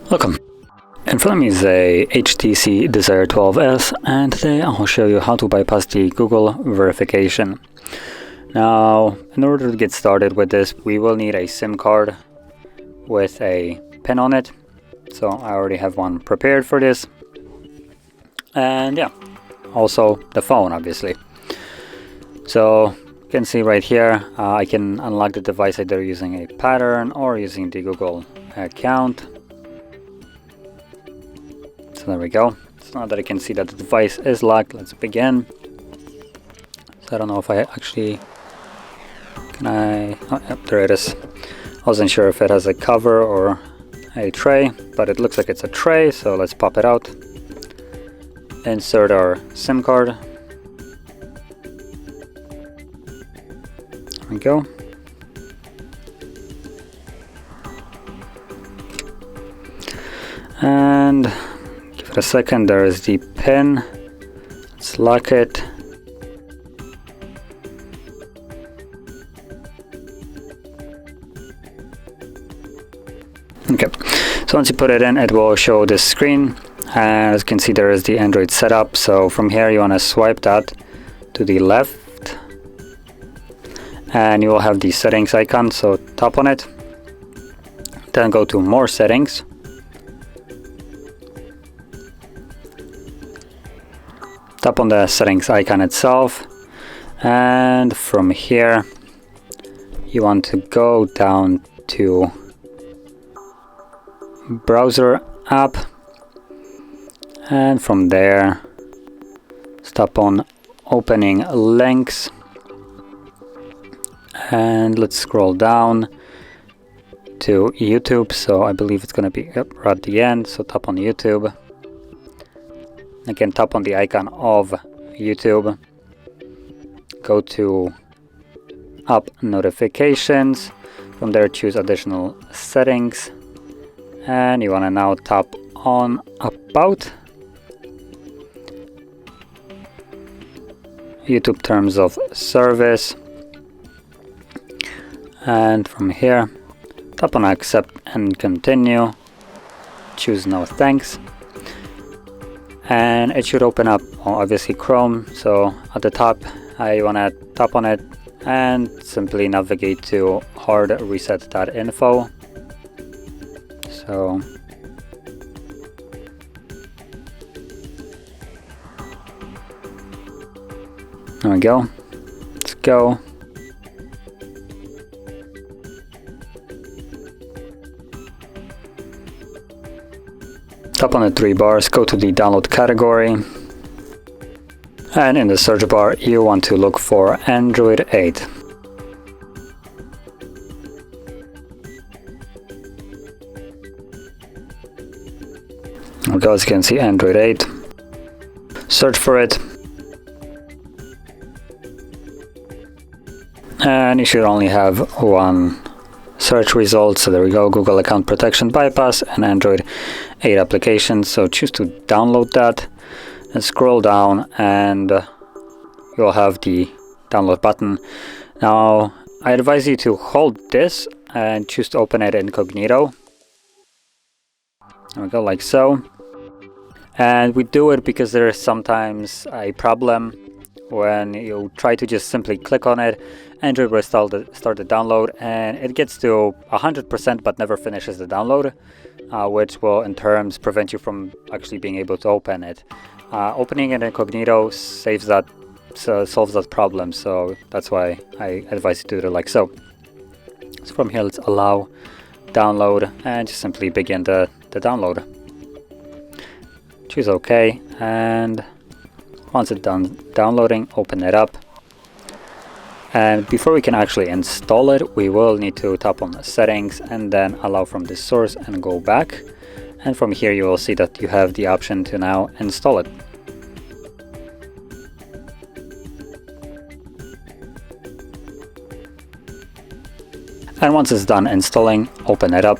Welcome. In front of me is a HTC Desire 12S, and today I'll show you how to bypass the Google verification. Now, in order to get started with this, we will need a SIM card with a pin on it. So I already have one prepared for this. And yeah, also the phone, obviously. So you can see right here, I can unlock the device either using a pattern or using the Google account. So there we go. So now that I can see that the device is locked, let's begin. So I don't know if I actually oh, yep, there it is. I wasn't sure if it has a cover or a tray, but it looks like it's a tray, so let's pop it out. Insert our SIM card. There we go. And give it a second, there is the pin. Let's lock it. Okay, so once you put it in, it will show this screen. As you can see, there is the Android setup. So from here, you want to swipe that to the left, and you will have the settings icon. So tap on it, then go to more settings. Tap on the settings icon itself, and from here, you want to go down to browser app, and from there stop on opening links, and let's scroll down to YouTube. So I believe it's going to be right at the end, so tap on YouTube. Again, tap on the icon of YouTube, go to app notifications, from there choose additional settings, and you want to now tap on about YouTube terms of service, and from here tap on accept and continue, choose no thanks, and it should open up obviously Chrome. So at the top you want to tap on it and simply navigate to HardReset.Info. So there we go. Let's go. Tap on the three bars, go to the download category, and in the search bar you want to look for Android 8. As you can see, Android 8. Search for it, and you should only have one search result. So there we go, Google account protection bypass and Android 8 application. So choose to download that and scroll down, and you'll have the download button. Now I advise you to hold this and choose to open it incognito. There we go, like so. And we do it because there is sometimes a problem when you try to just simply click on it. Android will start the download, and it gets to 100% but never finishes the download, which will in turn prevent you from actually being able to open it. Opening it incognito solves that problem, so that's why I advise you to do it like so. So from here, let's allow download and just simply begin the download. Choose OK, and once it's done downloading, open it up. And before we can actually install it, we will need to tap on the settings and then allow from this source and go back. And from here you will see that you have the option to now install it. And once it's done installing, open it up.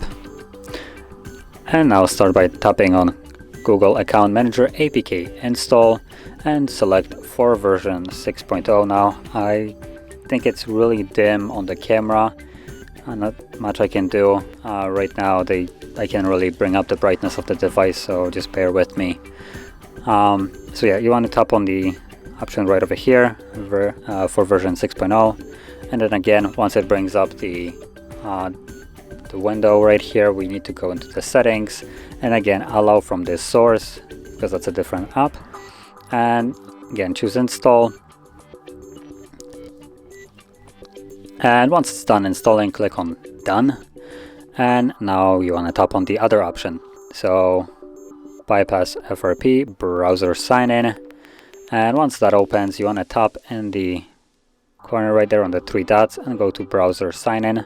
And now start by tapping on Google Account Manager APK install and select for version 6.0. Now I think it's really dim on the camera. Not much I can do right now. I can't really bring up the brightness of the device, so just bear with me. So yeah, you want to tap on the option right over here for version 6.0, and then again, once it brings up the window right here, we need to go into the settings, and again allow from this source because that's a different app, and again choose install. And once it's done installing, click on done, and now you want to tap on the other option, so bypass FRP, browser sign in, and once that opens, you want to tap in the corner right there on the 3 dots and go to browser sign in.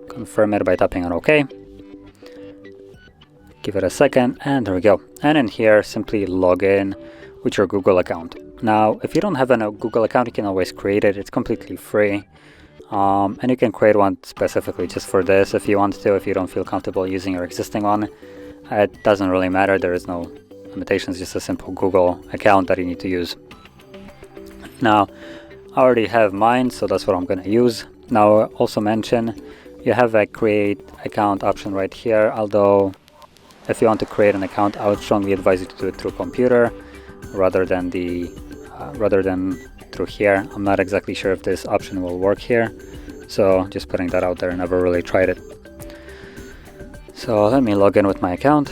Confirm it by tapping on OK. Give it a second, and there we go. And in here, simply log in with your Google account. Now, if you don't have a Google account, you can always create it. It's completely free. And you can create one specifically just for this if you want to, if you don't feel comfortable using your existing one. It doesn't really matter, there is no limitations, just a simple Google account that you need to use. Now, I already have mine, so that's what I'm going to use. Now, also mention, you have a create account option right here, although if you want to create an account, I would strongly advise you to do it through computer rather than through here. I'm not exactly sure if this option will work here, so just putting that out there. Never really tried it. So let me log in with my account.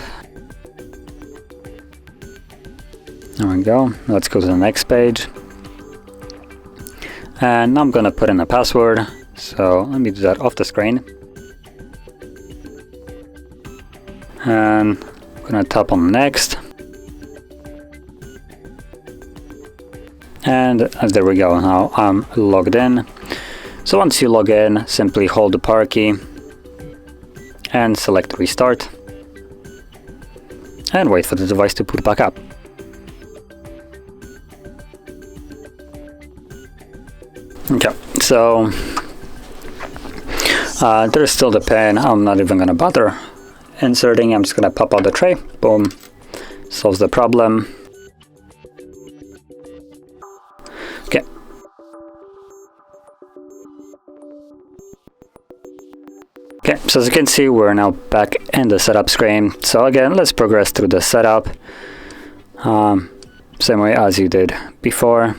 There we go. Let's go to the next page, and now I'm gonna put in a password, so let me do that off the screen, and I'm gonna tap on next. And there we go, now I'm logged in. So once you log in, simply hold the power key and select restart and wait for the device to boot back up. Okay, so there's still the pin. I'm not even gonna bother inserting. I'm just gonna pop out the tray. Boom, solves the problem. Okay. Okay, so as you can see, we're now back in the setup screen. So again, let's progress through the setup. Same way as you did before.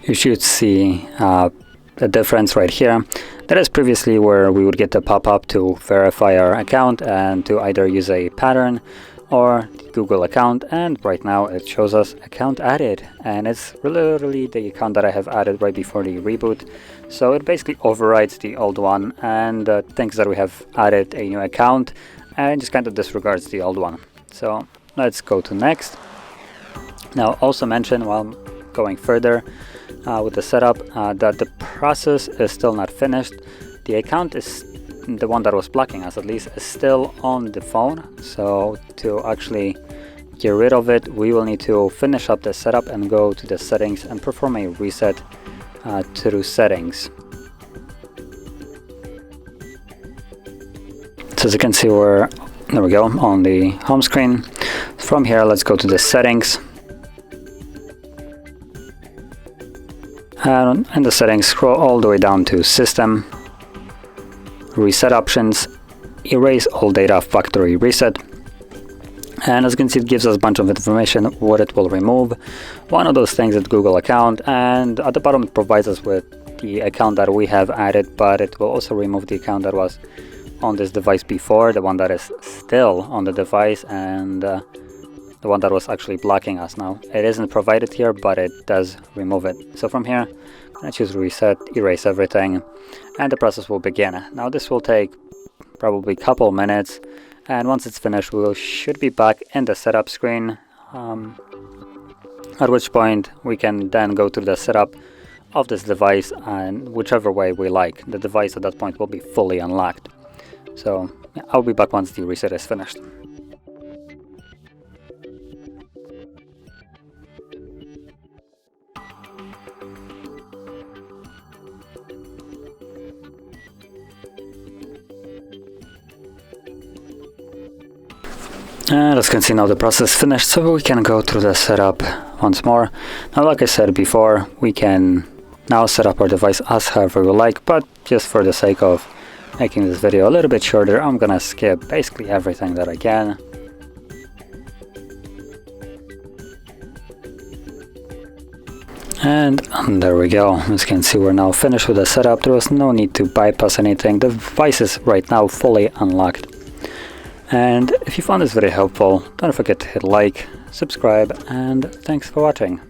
You should see a difference right here. That is previously where we would get the pop-up to verify our account and to either use a pattern or Google account, and right now it shows us account added, and it's literally the account that I have added right before the reboot. So it basically overrides the old one and thinks that we have added a new account and just kind of disregards the old one. So let's go to next. Now also mention while going further with the setup that the process is still not finished. The account is the one that was blocking us, at least, is still on the phone. So to actually get rid of it, we will need to finish up the setup and go to the settings and perform a reset through settings. So as you can see, there we go on the home screen. From here, let's go to the settings. And in the settings, scroll all the way down to System, Reset Options, Erase All Data Factory Reset. And as you can see, it gives us a bunch of information what it will remove. One of those things is Google account, and at the bottom it provides us with the account that we have added, but it will also remove the account that was on this device before, the one that is still on the device, and the one that was actually blocking us now. It isn't provided here, but it does remove it. So from here, I'm going to choose reset, erase everything, and the process will begin. Now this will take probably a couple minutes, and once it's finished, we should be back in the setup screen, at which point we can then go to the setup of this device, and whichever way we like. The device at that point will be fully unlocked. So yeah, I'll be back once the reset is finished. And as you can see now the process is finished, so we can go through the setup once more. Now like I said before, we can now set up our device as however we like, but just for the sake of making this video a little bit shorter, I'm gonna skip basically everything that I can. And there we go. As you can see, we're now finished with the setup. There was no need to bypass anything. The device is right now fully unlocked. And if you found this video helpful, don't forget to hit like, subscribe, and thanks for watching.